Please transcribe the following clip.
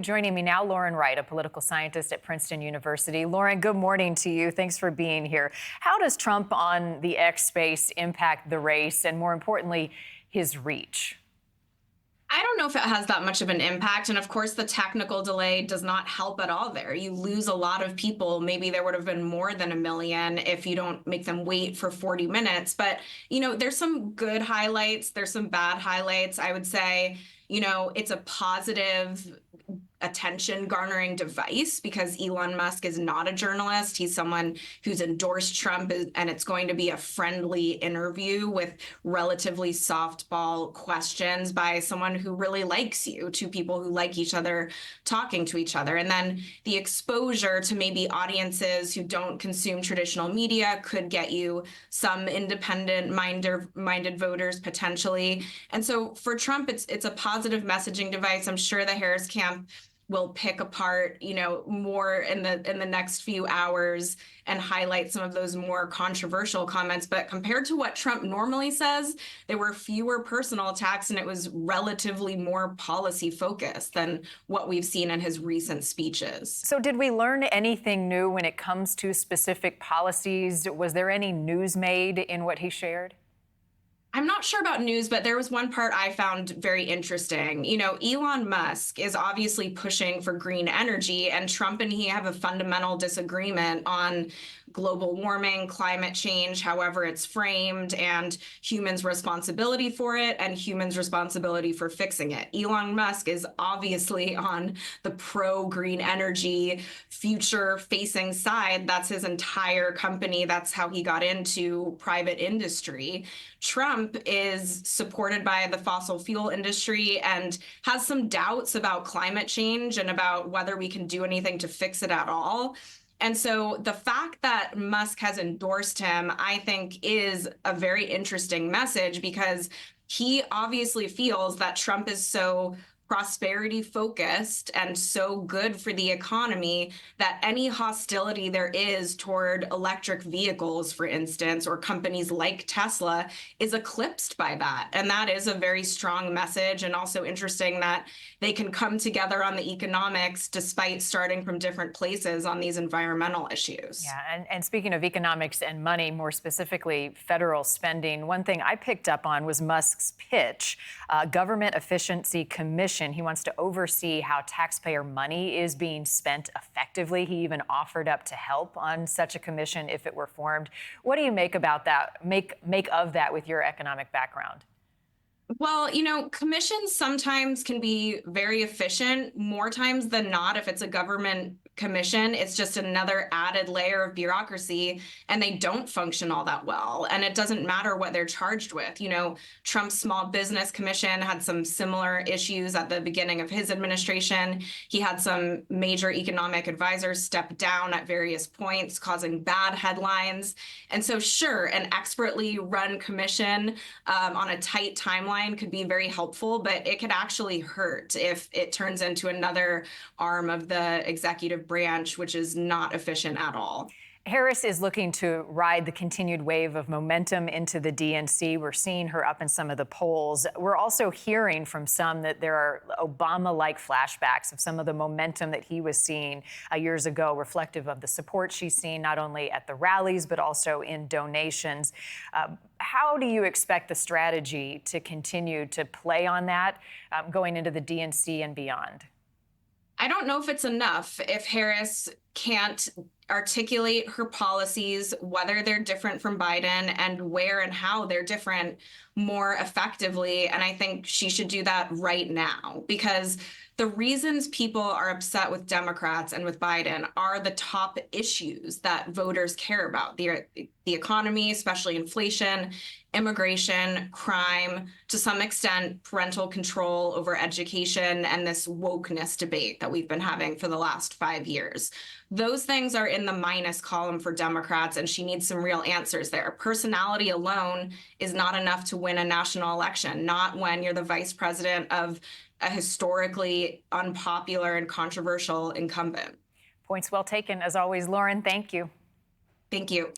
Joining me now, Lauren Wright, a political scientist at Princeton University. Lauren, good morning to you. Thanks for being here. How does Trump on the X space impact the race and, more importantly, his reach? I don't know if it has that much of an impact. And of course, the technical delay does not help at all there. You lose a lot of people. Maybe there would have been more than a million if you don't make them wait for 40 minutes. But, there's some good highlights. There's some bad highlights. I would say, it's a positive attention garnering device because Elon Musk is not a journalist. He's someone who's endorsed Trump, and it's going to be a friendly interview with relatively softball questions by someone who really likes you, two people who like each other talking to each other. And then the exposure to maybe audiences who don't consume traditional media could get you some independent minded voters potentially. And so for Trump, it's a positive messaging device. I'm sure the Harris camp will pick apart, more in the next few hours and highlight some of those more controversial comments. But compared to what Trump normally says, there were fewer personal attacks and it was relatively more policy focused than what we've seen in his recent speeches. So did we learn anything new when it comes to specific policies? Was there any news made in what he shared? I'm not sure about news, but there was one part I found very interesting. Elon Musk is obviously pushing for green energy, and Trump and he have a fundamental disagreement on global warming, climate change, however it's framed, and humans' responsibility for it and humans' responsibility for fixing it. Elon Musk is obviously on the pro-green energy, future-facing side. That's his entire company. That's how he got into private industry. Trump is supported by the fossil fuel industry and has some doubts about climate change and about whether we can do anything to fix it at all. And so the fact that Musk has endorsed him, I think, is a very interesting message because he obviously feels that Trump is so prosperity focused and so good for the economy that any hostility there is toward electric vehicles, for instance, or companies like Tesla is eclipsed by that. And that is a very strong message, and also interesting that they can come together on the economics despite starting from different places on these environmental issues. Yeah, and speaking of economics and money, more specifically federal spending, one thing I picked up on was Musk's pitch, Government Efficiency Commission. He wants to oversee how taxpayer money is being spent effectively. He even offered up to help on such a commission if it were formed. What do you make about that? Make of that with your economic background? Well, commissions sometimes can be very efficient. More times than not, if it's a government commission, it's just another added layer of bureaucracy, and they don't function all that well. And it doesn't matter what they're charged with. Trump's Small Business Commission had some similar issues at the beginning of his administration. He had some major economic advisors step down at various points, causing bad headlines. And so, sure, an expertly run commission on a tight timeline could be very helpful, but it could actually hurt if it turns into another arm of the executive branch, which is not efficient at all. Harris is looking to ride the continued wave of momentum into the DNC. We're seeing her up in some of the polls. We're also hearing from some that there are Obama-like flashbacks of some of the momentum that he was seeing years ago, reflective of the support she's seen not only at the rallies, but also in donations. How do you expect the strategy to continue to play on that going into the DNC and beyond? I don't know if it's enough if Harris can't articulate her policies, whether they're different from Biden and where and how they're different more effectively. And I think she should do that right now, because the reasons people are upset with Democrats and with Biden are the top issues that voters care about. The economy, especially inflation, immigration, crime, to some extent, parental control over education, and this wokeness debate that we've been having for the last 5 years. Those things are in the minus column for Democrats, and she needs some real answers there. Personality alone is not enough to win a national election, not when you're the vice president of a historically unpopular and controversial incumbent. Points well taken, as always, Lauren. Thank you. Thank you.